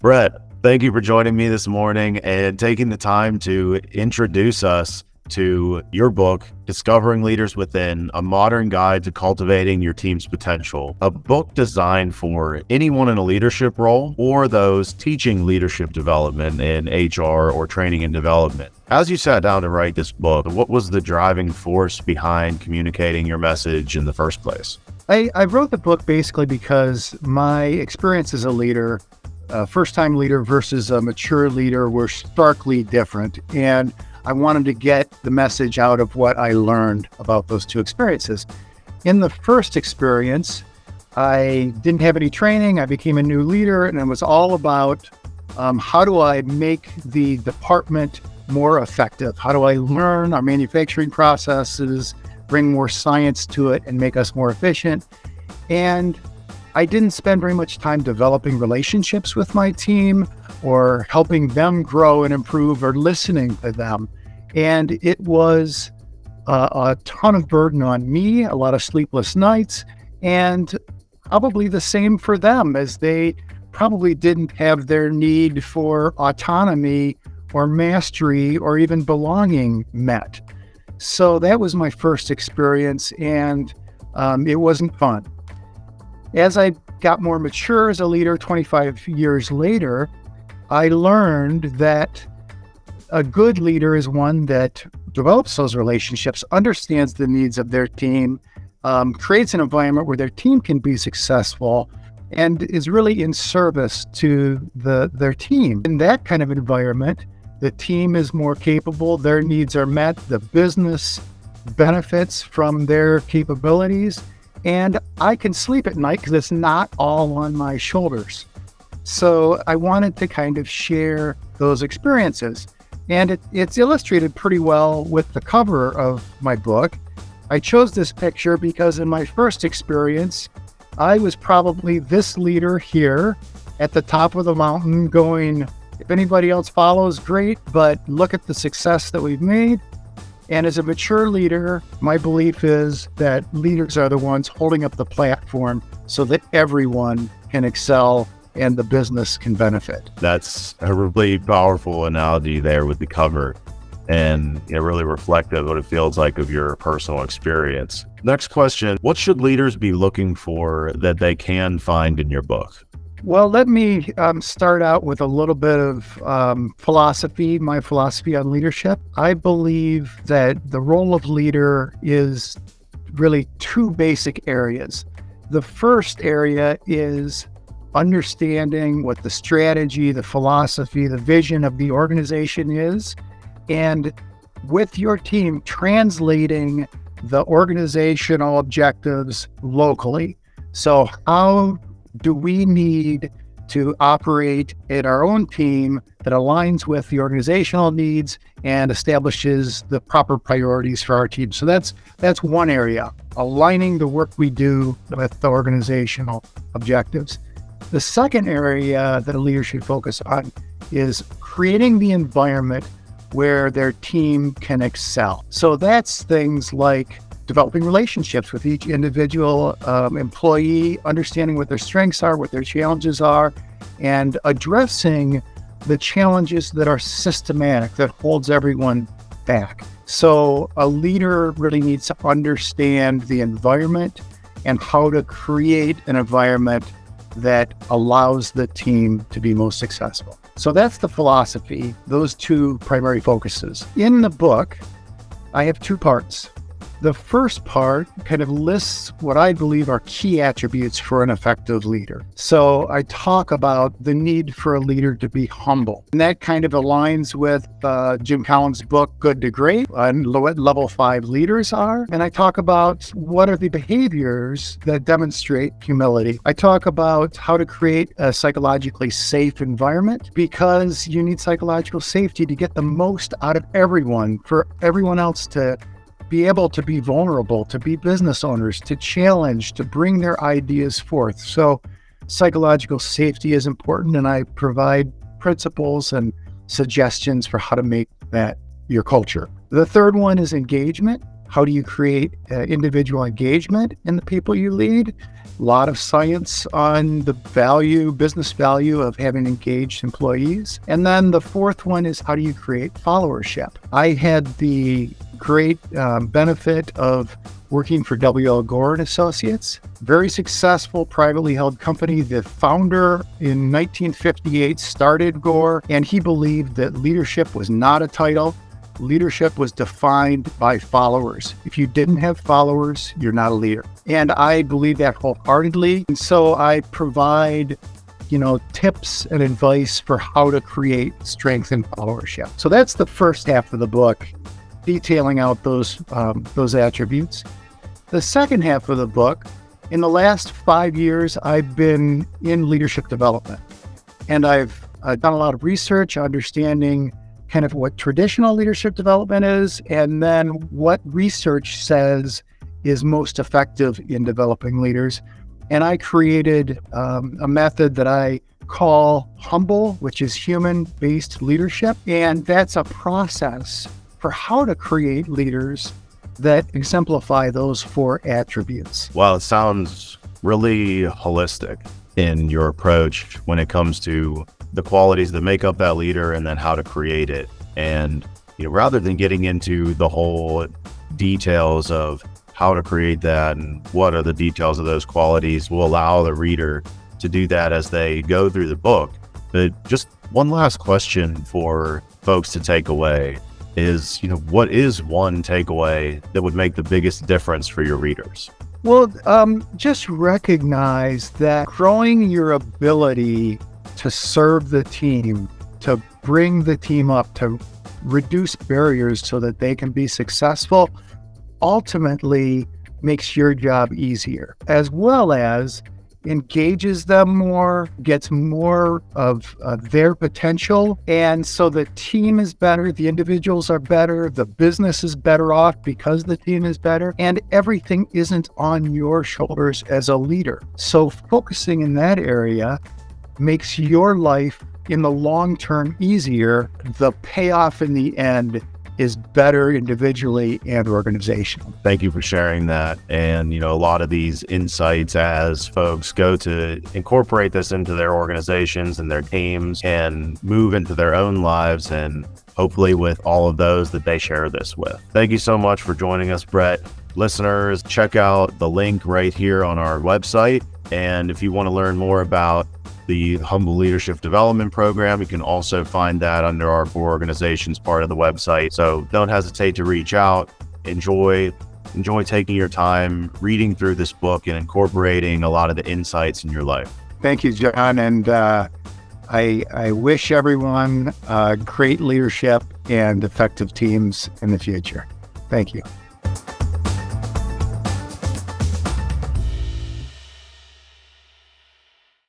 Brett, thank you for joining me this morning and taking the time to introduce us to your book, Discovering Leaders Within, a modern guide to cultivating your team's potential. A book designed for anyone in a leadership role or those teaching leadership development in HR or training and development. As you sat down to write this book, what was the driving force behind communicating your message in the first place? I wrote the book basically because my experience as a leader, a first-time leader versus a mature leader, were starkly different. And I wanted to get the message out of what I learned about those two experiences. In the first experience, I didn't have any training. I became a new leader, and it was all about how do I make the department more effective? How do I learn our manufacturing processes, bring more science to it, and make us more efficient? And I didn't spend very much time developing relationships with my team or helping them grow and improve or listening to them. And it was a ton of burden on me, a lot of sleepless nights, and probably the same for them, as they probably didn't have their need for autonomy or mastery or even belonging met. So that was my first experience, and it wasn't fun. As I got more mature as a leader 25 years later, I learned that a good leader is one that develops those relationships, understands the needs of their team, creates an environment where their team can be successful, and is really in service to their team. In that kind of environment, the team is more capable, their needs are met, the business benefits from their capabilities, and I can sleep at night because it's not all on my shoulders. So I wanted to kind of share those experiences. And it's illustrated pretty well with the cover of my book. I chose this picture because in my first experience, I was probably this leader here at the top of the mountain going, if anybody else follows, great, but look at the success that we've made. And as a mature leader, my belief is that leaders are the ones holding up the platform so that everyone can excel and the business can benefit. That's a really powerful analogy there with the cover, and really reflective of what it feels like of your personal experience. Next question, what should leaders be looking for that they can find in your book? Well, let me start out with a little bit of philosophy, my philosophy on leadership. I believe that the role of leader is really two basic areas. The first area is understanding what the strategy, the philosophy, the vision of the organization is, and with your team, translating the organizational objectives locally. So how do we need to operate in our own team that aligns with the organizational needs and establishes the proper priorities for our team? So that's one area, aligning the work we do with the organizational objectives. The second area that a leader should focus on is creating the environment where their team can excel. So that's things like developing relationships with each individual employee, understanding what their strengths are, what their challenges are, and addressing the challenges that are systematic, that holds everyone back. So a leader really needs to understand the environment and how to create an environment that allows the team to be most successful. So that's the philosophy, those two primary focuses. In the book, I have two parts. The first part kind of lists what I believe are key attributes for an effective leader. So I talk about the need for a leader to be humble. And that kind of aligns with Jim Collins' book, Good to Great, and what level 5 leaders are. And I talk about what are the behaviors that demonstrate humility. I talk about how to create a psychologically safe environment, because you need psychological safety to get the most out of everyone, for everyone else to be able to be vulnerable, to be business owners, to challenge, to bring their ideas forth. So psychological safety is important, and I provide principles and suggestions for how to make that your culture. The third one is engagement. How do you create individual engagement in the people you lead? A lot of science on the business value of having engaged employees. And then the fourth one is, how do you create followership? I had the great benefit of working for W.L. Gore and Associates, very successful privately held company. The founder in 1958 started Gore, and he believed that leadership was not a title. Leadership was defined by followers. If you didn't have followers, you're not a leader. And I believe that wholeheartedly. And so I provide, tips and advice for how to create strength and followership. So that's the first half of the book, detailing out those attributes. The second half of the book, in the last 5 years, I've been in leadership development. And I've done a lot of research, understanding kind of what traditional leadership development is, and then what research says is most effective in developing leaders. And I created a method that I call HUMBLE, which is human-based leadership. And that's a process for how to create leaders that exemplify those 4 attributes. Well, it sounds really holistic in your approach when it comes to the qualities that make up that leader and then how to create it. And, rather than getting into the whole details of how to create that and what are the details of those qualities, we'll allow the reader to do that as they go through the book. But just one last question for folks to take away is, what is one takeaway that would make the biggest difference for your readers? Well, just recognize that growing your ability to serve the team, to bring the team up, to reduce barriers so that they can be successful, ultimately makes your job easier, as well as engages them more, gets more of their potential. And so the team is better, the individuals are better, the business is better off because the team is better, and everything isn't on your shoulders as a leader. So focusing in that area makes your life in the long term easier. The payoff in the end is better individually and organizational. Thank you for sharing that. And, a lot of these insights as folks go to incorporate this into their organizations and their teams and move into their own lives, and hopefully with all of those that they share this with. Thank you so much for joining us, Brett. Listeners, check out the link right here on our website. And if you want to learn more about the Humble Leadership Development Program, you can also find that under our 4 organizations part of the website. So don't hesitate to reach out. Enjoy taking your time reading through this book and incorporating a lot of the insights in your life. Thank you, John. And I wish everyone great leadership and effective teams in the future. Thank you.